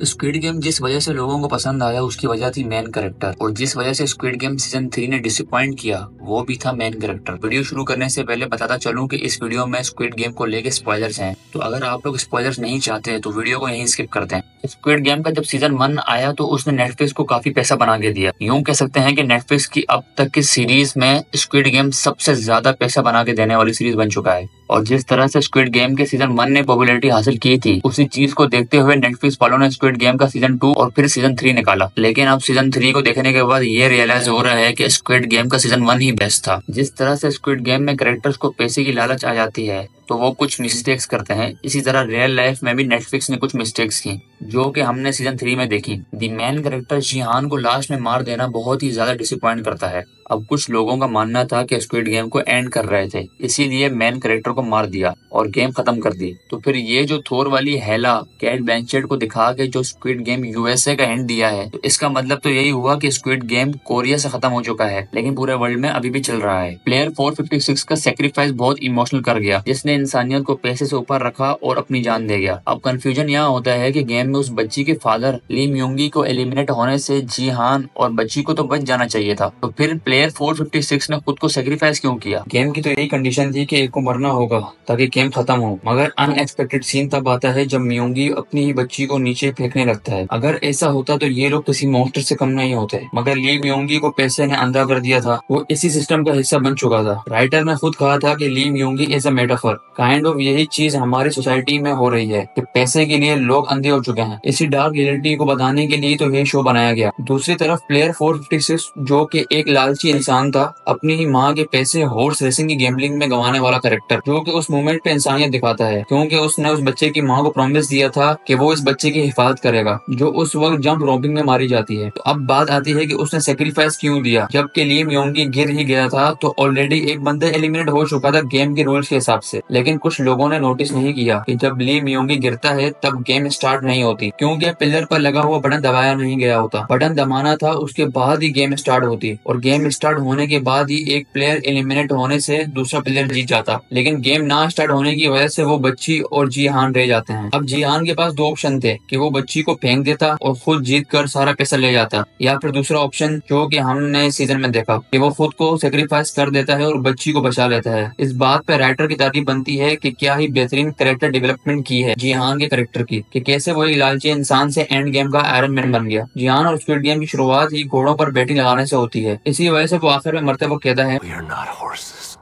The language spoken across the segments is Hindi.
स्क्विड गेम जिस वजह से लोगों को पसंद आया उसकी वजह थी मेन कैरेक्टर, और जिस वजह से स्क्विड गेम सीजन 3 ने डिसअपॉइंट किया वो भी था मेन कैरेक्टर। वीडियो शुरू करने से पहले बताता चलूं कि इस वीडियो में स्क्विड गेम को लेके स्पॉयलर्स हैं, तो अगर आप लोग स्पॉयलर्स नहीं चाहते तो वीडियो को यहीं स्किप करते हैं। स्क्विड गेम का जब सीजन 1 आया तो उसने नेटफ्लिक्स को काफी पैसा बना के दिया। यूं कह सकते हैं कि नेटफ्लिक्स की अब तक की सीरीज में स्क्विड गेम सबसे ज्यादा पैसा बना के देने वाली सीरीज बन चुका है। और जिस तरह से स्क्विड गेम के सीजन 1 ने पॉपुलैरिटी हासिल की थी, उसी चीज को देखते हुए नेटफ्लिक्स वालों ने स्क्विड गेम का सीजन 2 और फिर सीजन 3 निकाला। लेकिन अब सीजन 3 को देखने के बाद ये रियलाइज हो रहा है कि स्क्विड गेम का सीजन 1 ही बेस्ट था। जिस तरह से स्क्विड गेम में कैरेक्टर्स को पैसे की लालच आ जाती है तो वो कुछ मिस्टेक्स करते हैं, इसी तरह रियल लाइफ में भी नेटफ्लिक्स ने कुछ मिस्टेक्स की जो कि हमने सीजन 3 में देखी। दी मेन कैरेक्टर जिहान को लास्ट में मार देना बहुत ही ज्यादा डिसअपॉइंट करता है। अब कुछ लोगों का मानना था कि स्क्विड गेम को एंड कर रहे थे, इसीलिए मेन कैरेक्टर को मार दिया और गेम खत्म कर दी। तो फिर ये जो थोर वाली हेला कैट ब्लैंचेट को दिखा के जो स्क्विड गेम यूएसए का एंड दिया है, तो इसका मतलब तो यही हुआ कि स्क्विड गेम कोरिया से खत्म हो चुका है, लेकिन पूरे वर्ल्ड में अभी भी चल रहा है। प्लेयर 456 का सेक्रीफाइस बहुत इमोशनल कर गया, जिसने इंसानियत को पैसे से ऊपर रखा और अपनी जान दे गया। अब कंफ्यूजन यहाँ होता है कि गेम में उस बच्ची के फादर ली म्योंगी को एलिमिनेट होने से जिहान और बच्ची को तो बच जाना चाहिए था, तो फिर प्लेयर 456 ने खुद को सेक्रीफाइस क्यों किया? गेम की तो यही कंडीशन थी कि एक को मरना होगा ताकि गेम खत्म हो, मगर अनएक्सपेक्टेड सीन तब आता है जब म्योंगी अपनी ही बच्ची को नीचे फेंकने लगता है। अगर ऐसा होता तो ये लोग किसी मॉन्स्टर से कम नहीं होते, मगर ली म्योंगी को पैसे ने अंधा कर दिया था। वो इसी सिस्टम का हिस्सा बन चुका था। राइटर ने खुद कहा था कि ली म्योंगी is a metaphor. Kind of यही चीज हमारी सोसाइटी में हो रही है कि पैसे के लिए लोग अंधे हो चुके हैं। इसी डार्क रियलिटी को बताने के लिए तो ये शो बनाया गया। दूसरी तरफ प्लेयर 456 जो कि एक लालची इंसान था, अपनी ही माँ के पैसे हॉर्स रेसिंग की गैम्बलिंग में गंवाने वाला कैरेक्टर, जो कि उस मोमेंट पे इंसानियत दिखाता है, क्योंकि उसने उस बच्चे की माँ को प्रॉमिस दिया था कि वो इस बच्चे की हिफाजत करेगा, जो उस वक्त जंप रॉपिंग में मारी जाती है। तो अब बात आती है कि उसने सेक्रीफाइस क्यों दिया, जबकि ली म्योंगी गिर ही गया था तो ऑलरेडी एक बंदा एलिमिनेट हो चुका था गेम के रूल्स के हिसाब से। लेकिन कुछ लोगों ने नोटिस नहीं किया कि जब ली म्योंगी गिरता है तब गेम स्टार्ट नहीं होती, क्योंकि पिलर पर लगा हुआ बटन दबाया नहीं गया होता। बटन दबाना था, उसके बाद ही गेम स्टार्ट होती, और गेम स्टार्ट होने के बाद ही एक प्लेयर एलिमिनेट होने से दूसरा प्लेयर जीत जाता। लेकिन गेम ना स्टार्ट होने की वजह से वो बच्ची और जिहान रह जाते हैं। अब जिहान के पास दो ऑप्शन थे कि वो बच्ची को फेंक देता और खुद जीत कर सारा पैसा ले जाता, या फिर दूसरा ऑप्शन जो कि हमने सीजन में देखा कि वो खुद को सेक्रीफाइस कर देता है और बच्ची को बचा लेता है। इस बात पे राइटर की तारीफ बनती है कि क्या ही बेहतरीन कैरेक्टर डेवलपमेंट की है जिहान के कैरेक्टर की, कि कैसे वो एक लालची इंसान से एंड गेम का आयरन मैन बन गया। जिहान और स्क्विड गेम की शुरुआत ही घोड़ों पर बैटिंग लगाने से होती है, इसी वजह से वो आखिर में मरते वक्त कहता है, We are not horses.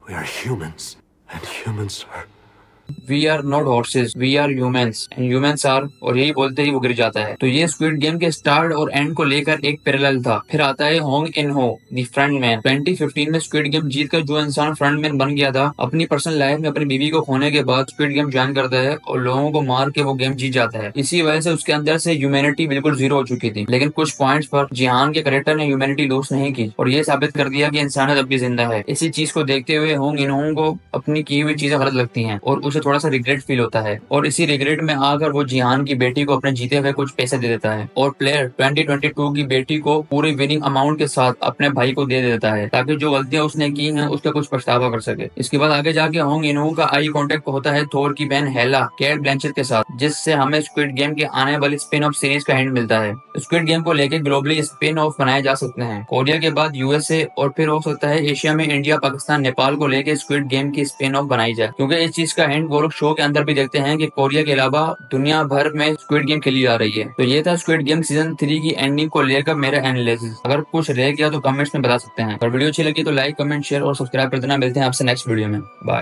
We are humans. And humans are... we are not horses, we are humans and humans are, और यही बोलते ही वो गिर जाता है। तो ये स्क्विड गेम के स्टार्ट और एंड को लेकर एक पैरेलल था। फिर आता है होंग इन हो द फ्रंटमैन। 2015 में स्क्विड गेम जीतकर जो इंसान फ्रंटमैन बन गया था, अपनी पर्सनल लाइफ में अपनी बीवी को खोने के बाद स्क्विड गेम ज्वाइन करता है और लोगों को मार के वो गेम जीत जाता है। इसी वजह से उसके अंदर से ह्यूमैनिटी बिल्कुल जीरो हो चुकी थी। लेकिन कुछ पॉइंट्स पर जिहान के कैरेक्टर ने ह्यूमैनिटी लूज नहीं की और ये साबित कर दिया कि इंसानियत अब भी जिंदा है। इसी चीज को देखते हुए होंग इन होंग को अपनी की हुई चीजें गलत लगती हैं और उसे थोड़ा सा रिग्रेट फील होता है, और इसी रिग्रेट में आकर वो जिहान की बेटी को अपने जीते हुए कुछ पैसे दे देता है और प्लेयर 2022 की बेटी को पूरी विनिंग अमाउंट के साथ अपने भाई को दे देता है, ताकि जो गलतियां उसने की हैं उसका कुछ पछतावा कर सके। इसके बाद आगे जाके होंग इनहू का आई कांटेक्ट होता है थोर की बहन हेला कैट ब्लैंचेट के साथ, जिससे हमें स्क्विड गेम के आने वाली स्पिन ऑफ सीरीज का हिंट मिलता है। स्क्विड गेम को लेकर ग्लोबली स्पिन ऑफ बनाए जा सकते हैं, कोरिया के बाद यूएसए, और फिर हो सकता है एशिया में इंडिया, पाकिस्तान, नेपाल को लेकर स्क्विड गेम की स्पिन ऑफ बनाई जाए, क्योंकि इस चीज का हिंट वो लोग शो के अंदर भी देखते हैं कि कोरिया के अलावा दुनिया भर में स्क्विड गेम खेली जा रही है। तो ये था स्क्विड गेम सीजन 3 की एंडिंग को लेकर मेरा एनालिसिस। अगर कुछ रह गया तो कमेंट्स में बता सकते हैं। अगर वीडियो अच्छी लगी तो लाइक, कमेंट, शेयर और सब्सक्राइब कर देना। मिलते हैं आपसे नेक्स्ट वीडियो में। बाय।